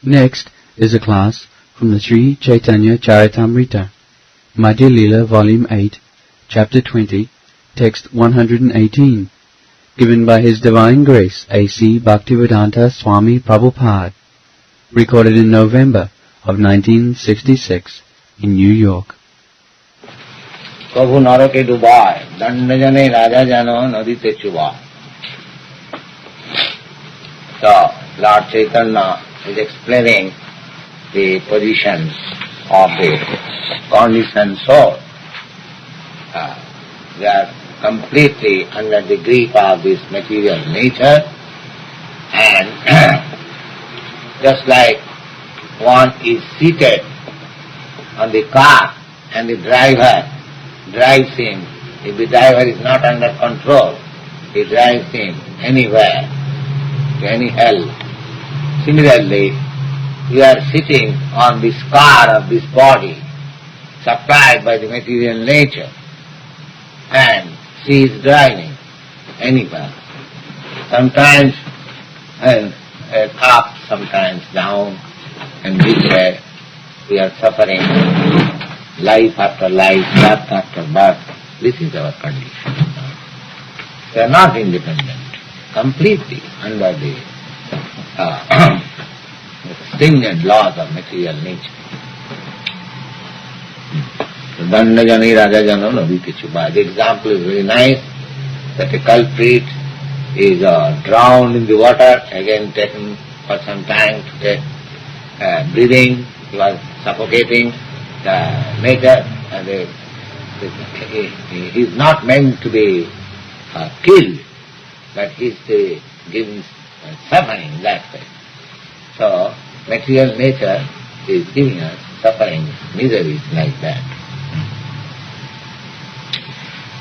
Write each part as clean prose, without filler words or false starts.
Next is a class from the Sri Chaitanya Charitamrita, Madhya Lila Volume 8, Chapter 20, Text 118, given by His Divine Grace A.C. Bhaktivedanta Swami Prabhupada, recorded in November of 1966 in New York. Prabhu Narake Dubai, Dandajane Raja Jano Nadite Chuba. So, Lord Chaitanya is explaining the position of the conditioned soul. They are completely under the grip of this material nature, and just like one is seated on the car and the driver drives him. If the driver is not under control, he drives him anywhere, to any hell. Similarly, we are sitting on this car of this body, supplied by the material nature, and she is driving anywhere. Sometimes up, sometimes down, and this way we are suffering life after life, birth after birth. This is our condition. We are not independent, completely under the stringent laws of material nature. Dandajani Raja Jano Naviti Chuba. The example is very nice, that a culprit is drowned in the water, again taken for some time to take breathing. He was suffocating. The nature, and he is not meant to be killed, but he is given suffering that way. So, material nature is giving us suffering, miseries like that.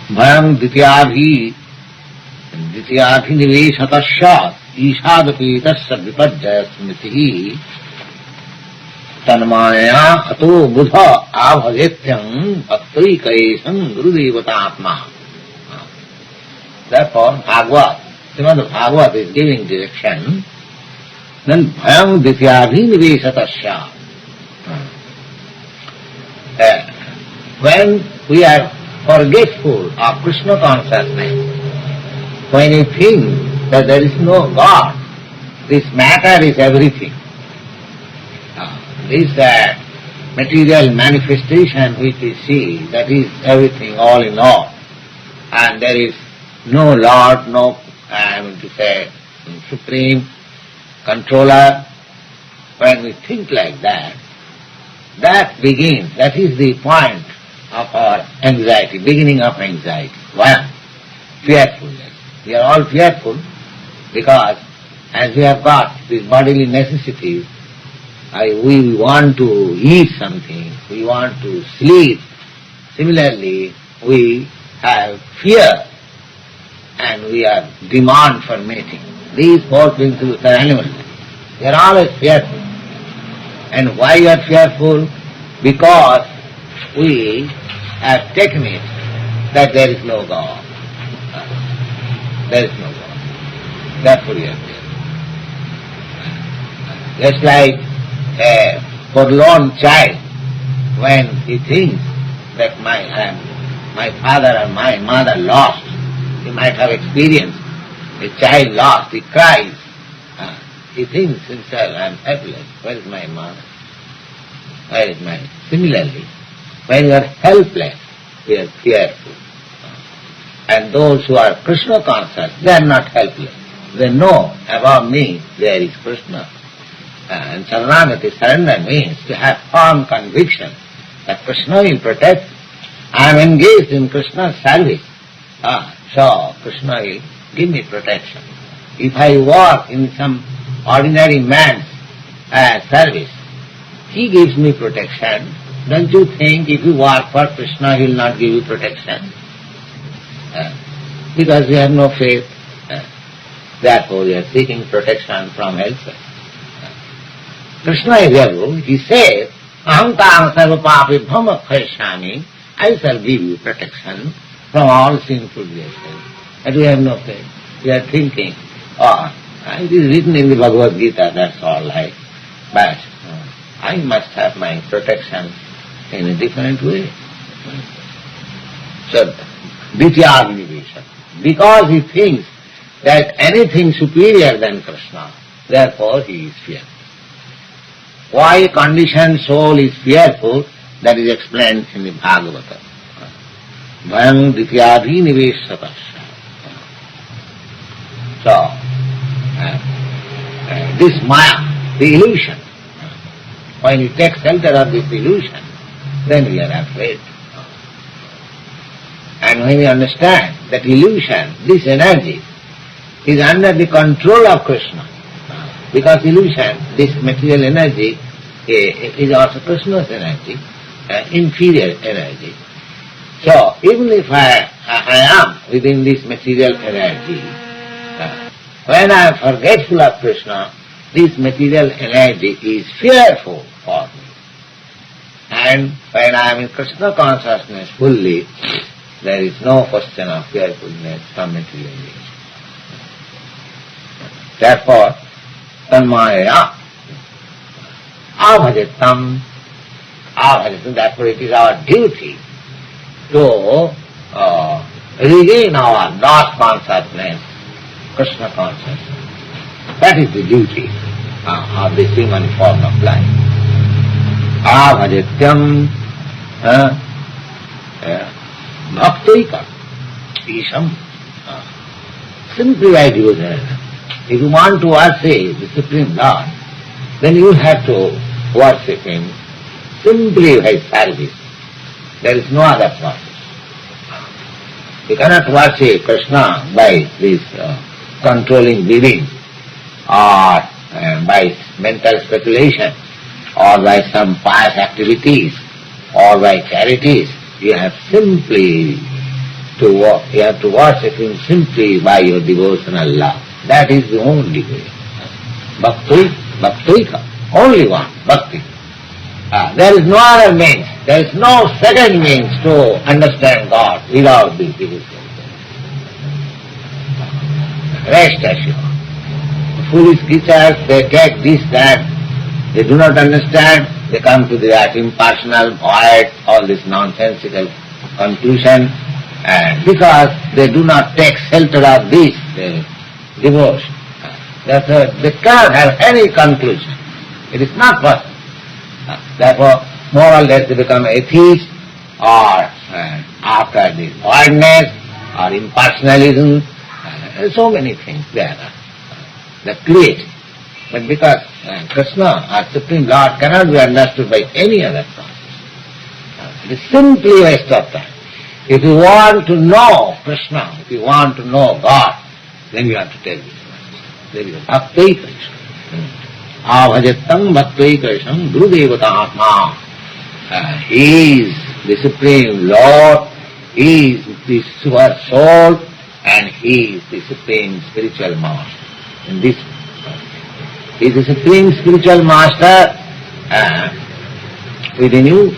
Bhayam ditiyabhinivesatasya ishadapi tasya vipajjaya smritihi Tanmaya ato buddha abhajetyam bhaktaikaesam gurudevatatma. Therefore, Srimad Bhagavad is giving direction. Then bhayam dityabhinivesatasya. When we are forgetful of Krishna consciousness, when we think that there is no God, this matter is everything. This material manifestation which we see, that is everything, all in all. And there is no Lord, no, supreme controller. When we think like that, that begins, that is the point of our anxiety, beginning of anxiety. One, fearfulness. We are all fearful because as we have got these bodily necessities, we want to eat something, we want to sleep. Similarly, we have fear and we have demand for mating. These four principles are animal. They are always fearful. And why we are fearful? Because we have taken it that there is no God. There is no God. Therefore we are fearful. Just like a forlorn child, when he thinks that my father or my mother lost, he might have experienced a child lost, he cries. He thinks himself, I am helpless. Where is my mother? Where is my... Similarly, when you are helpless, we are fearful. And those who are Krishna conscious, they are not helpless. They know above me there is Krishna. And Saranagati, surrender means to have firm conviction that Krishna will protect. I am engaged in Krishna's service. So Krishna will give me protection. If I work in some ordinary man's service, he gives me protection. Don't you think if you work for Krishna, he will not give you protection? Because we have no faith. Therefore we are seeking protection from elsewhere. Krishna is able, he says, Aham tam sarva papi bhama khaishami, I shall give you protection from all sinful behavior. But we have no faith. We are thinking, it is written in the Bhagavad Gita, that's all. but I must have my protection in a different way. So, Dityagnivesha. Because he thinks that anything superior than Krishna, therefore he is fearful. Why a conditioned soul is fearful, that is explained in the Bhagavata. Bhayam Dityabhiniveshatasya. So, this Maya, the illusion, when you take shelter of this illusion, then we are afraid. And when we understand that illusion, this energy, is under the control of Krishna, because illusion, this material energy, is also Krishna's energy, inferior energy. So, even if I am within this material energy, when I am forgetful of Krishna, this material energy is fearful for me. And when I am in Krishna consciousness fully, there is no question of fearfulness from material nature. Therefore, tanmaya abhajatam, therefore it is our duty to regain our lost consciousness, Krishna consciousness. That is the duty of this human form of life. Abhajatyam bhaktaika isham. Simply by devotion. If you want to worship the Supreme Lord, then you have to worship Him simply by service. There is no other process. You cannot worship Krishna by this controlling breathing, or by mental speculation, or by some pious activities, or by charities. You have simply to worship Him simply by your devotional love. That is the only way. Bhakti, only one, bhakti. There is no other means, there is no second means to understand God without this devotion. Rest assured. Foolish creatures, they take this, that, they do not understand, they come to that impersonal, void, all this nonsensical conclusion, and because they do not take shelter of this devotion, therefore they cannot have any conclusion. It is not possible. Therefore, more or less they become atheists, or after the voidness, or impersonalism, so many things there that create. But because Krishna, our Supreme Lord, cannot be understood by any other process. It is simply a waste of time. If you want to know Krishna, if you want to know God, then you have to take this process. There is bhakti Krishna. Avhajatam bhakti Krishna Gurudevata Atma. He is the Supreme Lord, He is the super soul, and He is the Supreme Spiritual Master. In this, He is the Supreme Spiritual Master within you.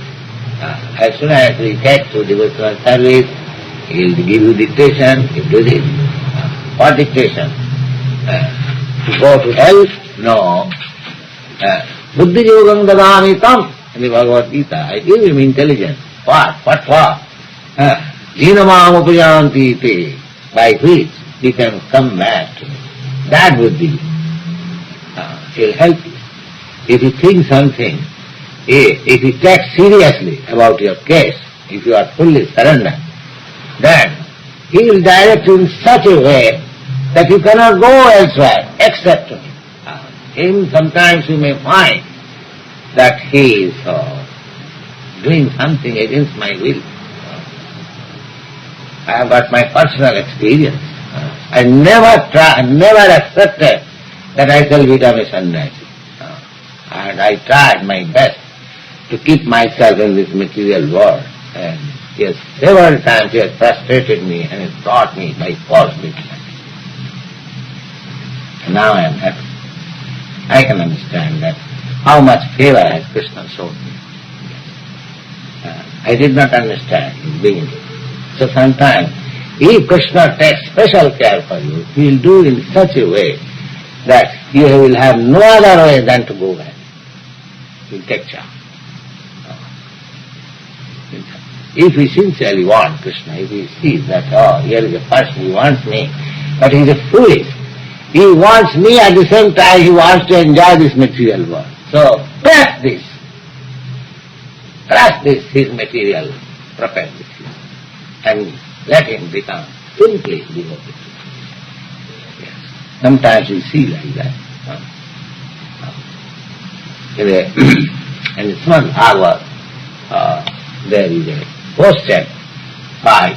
As soon as we get to devotional service, He will give you dictation, you do this. What dictation? To go to hell? No. Buddhi yogam dadami tam. In the Bhagavad Gita, I give him intelligence. What? What for? Jinamam upayanti te, by which he can come back to me. That buddhi will help you. If you think something, if you take seriously about your case, if you are fully surrendered, then He will direct you in such a way that you cannot go elsewhere except to Him. Sometimes you may find that He is doing something against my will. I have got my personal experience. I never accepted that I shall become a sannyasi. And I tried my best to keep myself in this material world. And yes, several times He has frustrated me and has brought me by force between. Now I am happy. I can understand that how much favor has Krishna shown me. I did not understand in the beginning. So sometimes, if Krishna takes special care for you, He will do in such a way that you will have no other way than to go back. will take charge. If he sincerely wants Krishna, if he sees that, here is a person, he wants me, but he is a foolish. He wants me, at the same time he wants to enjoy this material world. So, crush this, his material propensity, and let him become simply devoted. Yes. Sometimes we see like that. In the Srimad Bhagavad, there is a posted by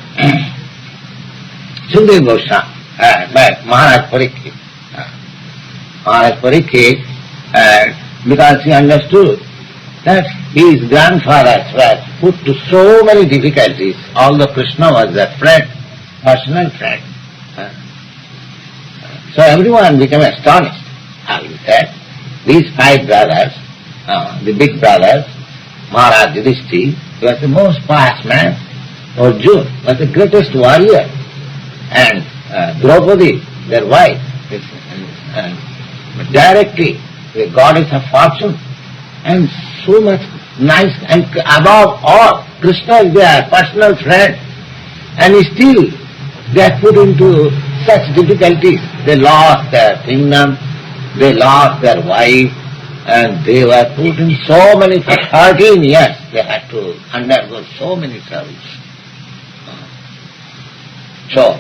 Sukadeva Goswami, by Maharaj Parikshit. Maharaj Parikshit, because he understood that his grandfathers were put to so many difficulties, although Krishna was their friend, personal friend. So everyone became astonished. How he said, these 5 brothers, the big brothers, Maharaj Yudhishthira, he was the most pious man. Arjuna was the greatest warrior. And Draupadi, their wife, directly the goddess of fortune. And so much nice, and above all, Krishna is their personal friend. And still they are put into such difficulties. They lost their kingdom, they lost their wife, and they were put in so many, for 13 years they had to undergo so many troubles. So,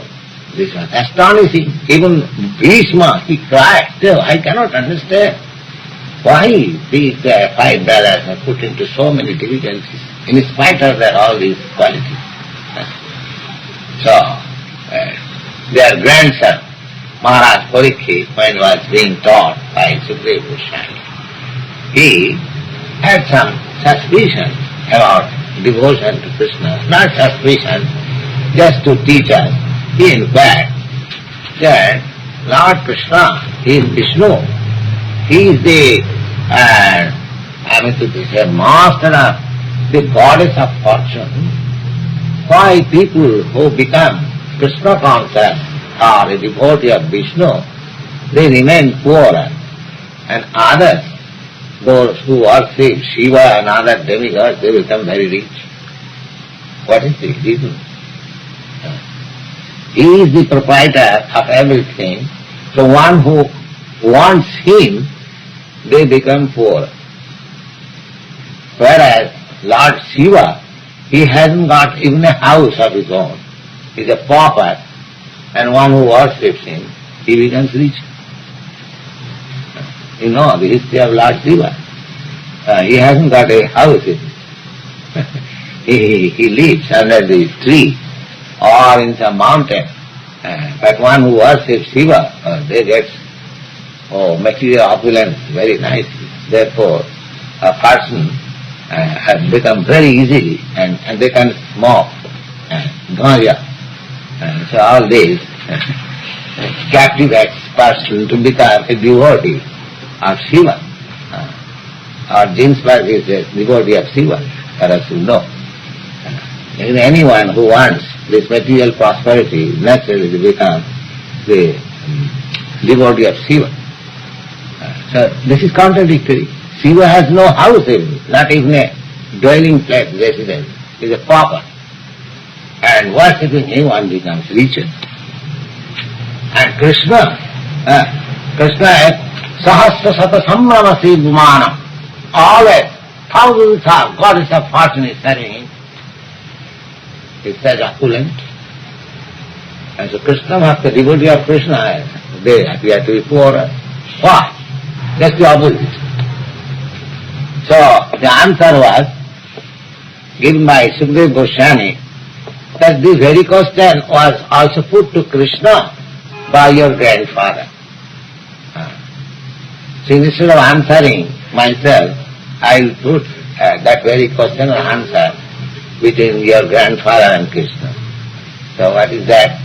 this was astonishing. Even Bhishma, he cried, I cannot understand why these 5 brothers are put into so many difficulties, in spite of their all these qualities. So, their grandson, Maharaj Parikshit, when he was being taught by Sukadeva Goswami, he had some suspicion about devotion to Krishna, not suspicion, just to teach us. He inquired that Lord Krishna, he is Vishnu, he is the, master of the goddess of fortune. Why people who become Krishna conscious or a devotee of Vishnu, they remain poor, and others, those who worship Shiva and other demigods, they become very rich. What is the reason? He is the proprietor of everything, so one who wants him, they become poor. Whereas Lord Shiva, he hasn't got even a house of his own. He is a pauper, and one who worships him, he becomes rich. You know the history of Lord Shiva. He hasn't got a house. He lives under the tree or in some mountain. But one who worships Shiva, they get material opulence very nicely. Therefore, a person has become very easily, and they can smoke ganja. So all this captivates person to become a devotee of Shiva. Or Ginsberg is a devotee of Shiva, for us to know. Anyone who wants this material prosperity naturally to become the devotee of Shiva. So this is contradictory. Shiva has no house even, not even a dwelling place, residence. He is a pauper. And worshipping him one becomes richer. And Krishna is Sahasra Sata Samramasi Bhumanam. Always, thousands of goddess of fortune is serving him. He says opulent. And so Krishna Bhakta, devotee of Krishna, they appear to be poorer. Why? Just the opposite. So the answer was given by Sukadeva Goswami that this very question was also put to Krishna by your grandfather. So instead of answering myself, I will put that very question or answer between your grandfather and Krishna. So what is that?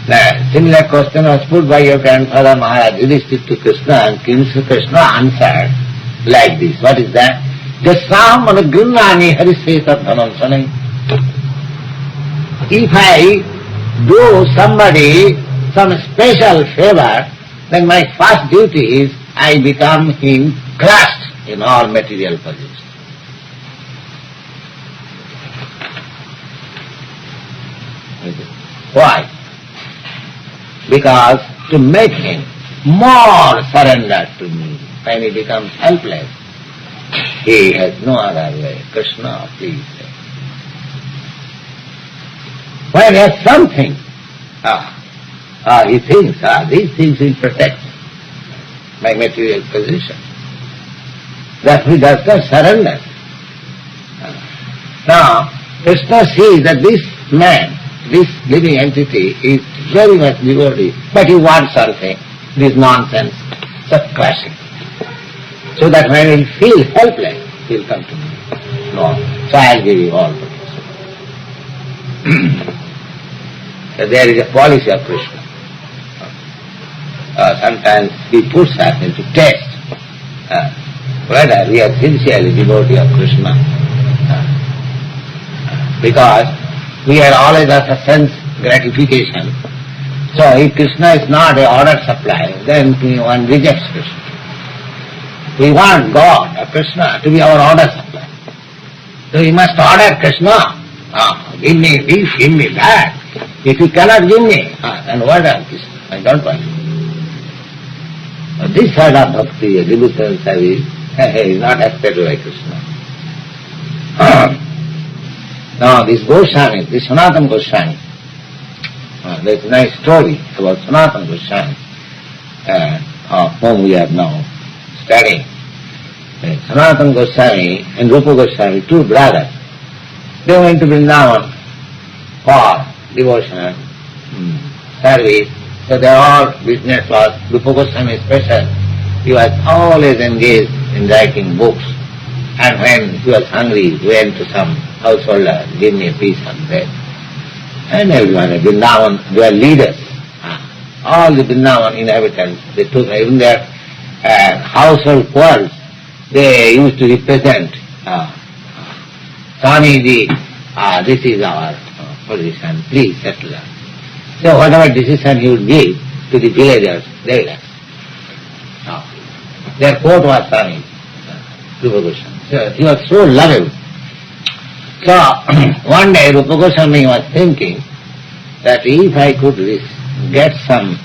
The similar question was put by your grandfather Maharaj Yudhishthira to Krishna, and Krishna answered like this. What is that? Jasam anagrinnani hariseta dhanam. If I do somebody some special favor, then my first duty is I become him crushed in all material possessions. Why? Because to make him more surrendered to me, when he becomes helpless, he has no other way. Krishna, please. When he has something, he thinks, these things will protect my material position. That he does not surrender. Now, Krishna sees that this man, this living entity is very much devotee, but he wants something, this nonsense, such clashing. So that when he feels helpless, he will come to me. No, so I'll give you all protection. So there is a policy of Krishna. Sometimes he puts us into test whether we are sincerely devotee of Krishna. Because we are always after sense gratification. So if Krishna is not an order supply, then one rejects Krishna. We want God or Krishna to be our order supply. So we must order Krishna. Give me this, give me that. If you cannot give me, then what else? I don't want it. This side of bhakti, devotional service, is not accepted by Krishna. Now this Goswami, this Sanatana Goswami, there is a nice story about Sanatana Goswami, of whom we are now studying. Sanatana Goswami and Rupa Goswami, two brothers, they went to Vrindavan for devotional service. So their all business was, Rupa Goswami special, he was always engaged in writing books. And when he was hungry, he went to some householder, give me a piece of bread. And everyone, Vrindavan, they were leaders. All the Vrindavan inhabitants, they took, even their household quarrels, they used to represent, Swamiji, this is our position, please settle us. So whatever decision he would give to the villagers, they will accept. Their court was Swamiji, Rupa Goswami. So he was so lovable. So one day Rupa Goswami was thinking that if I could get some,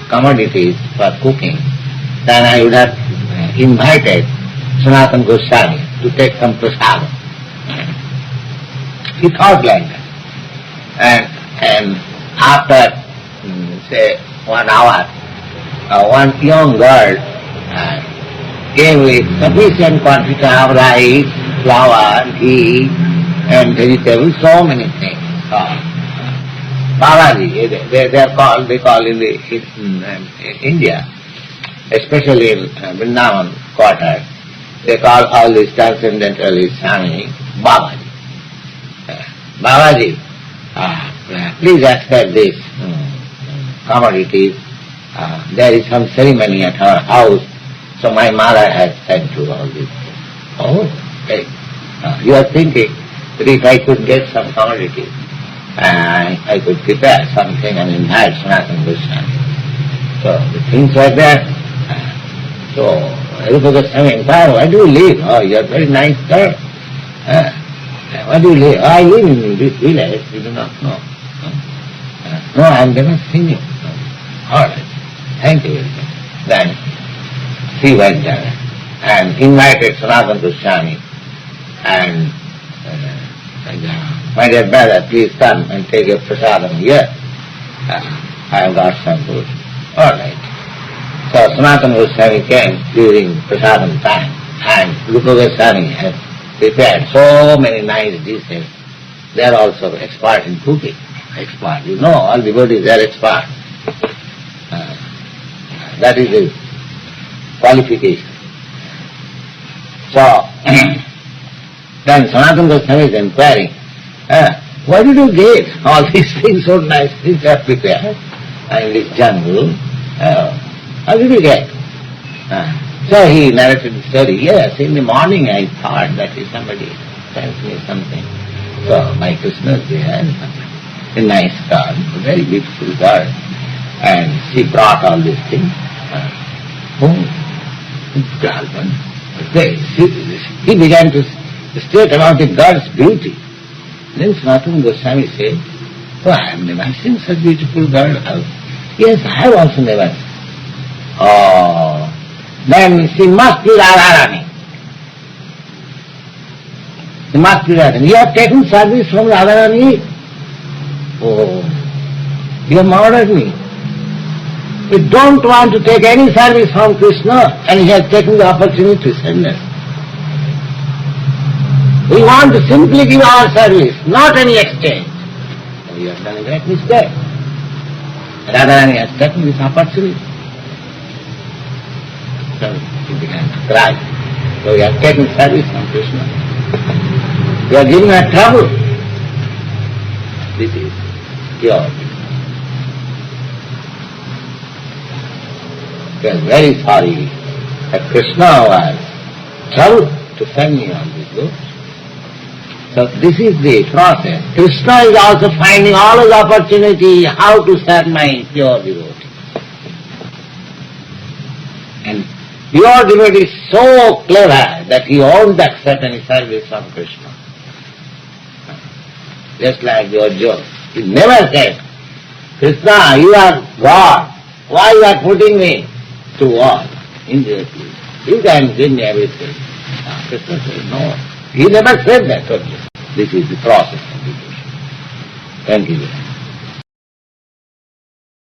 commodities for cooking, then I would have invited Sanatana Goswami to take some prasadam. He thought like that. And after, say, 1 hour, one young girl came with sufficient quantity of rice, flour, ghee, and vegetables, so many things. Babaji, they call in India, especially in Vrindavan quarter, they call all these transcendentalists Swami Babaji. Babaji, please accept this commodities. There is some ceremony at our house, so my mother has sent to all this. Oh, okay. You are thinking that if I could get some commodities, I could prepare something and invite Sanatana Goswami. So the things like that. So Rupa Goswami inquired, where do you live? Oh, you are a very nice girl. Where do you live? Oh, I live in this village. You do not know. No, I have never seen you. All right. Thank you very much. Then she went there and invited Sanatana Goswami and my dear brother, please come and take a prasadam here. I have got some food. All right. So Sanatana Goswami came during prasadam time and Rupa Goswami has prepared so many nice dishes. They are also expert in cooking. Expert. You know, all devotees are expert. That is his qualification. So, then Sanatana Goswami is inquiring, where did you get all these things so nice, things are prepared in this jungle? How did you get? So he narrated the story. Yes, in the morning I thought that if somebody sends me something. So my Krishna is there, a nice girl, a very beautiful girl. And she brought all these things. He began to state about the God's beauty. Then Sanatana Goswami said, "Oh, I have never seen such beautiful girl." Yes, I have also never seen. Oh, then she must be Radharani. She must be Radharani. You have taken service from Radharani? Oh, you have murdered me. We don't want to take any service from Krishna, and he has taken the opportunity to send us. We want to simply give our service, not any exchange. So you have done a great mistake. Radharani has taken this opportunity. So he began to cry. So we have taken service from Krishna. We are giving her trouble. This is pure. We are very sorry that Krishna was troubled to send me on this road. So this is the process. Krishna is also finding always opportunity how to serve my pure devotee. And pure devotee is so clever that he won't accept any service from Krishna. Just like your joke. He never said, "Krishna, you are God. Why you are putting me to war?" Indirectly. You can give me everything. Krishna said, "No." He never said that. Okay. This is the process of devotion. Thank you.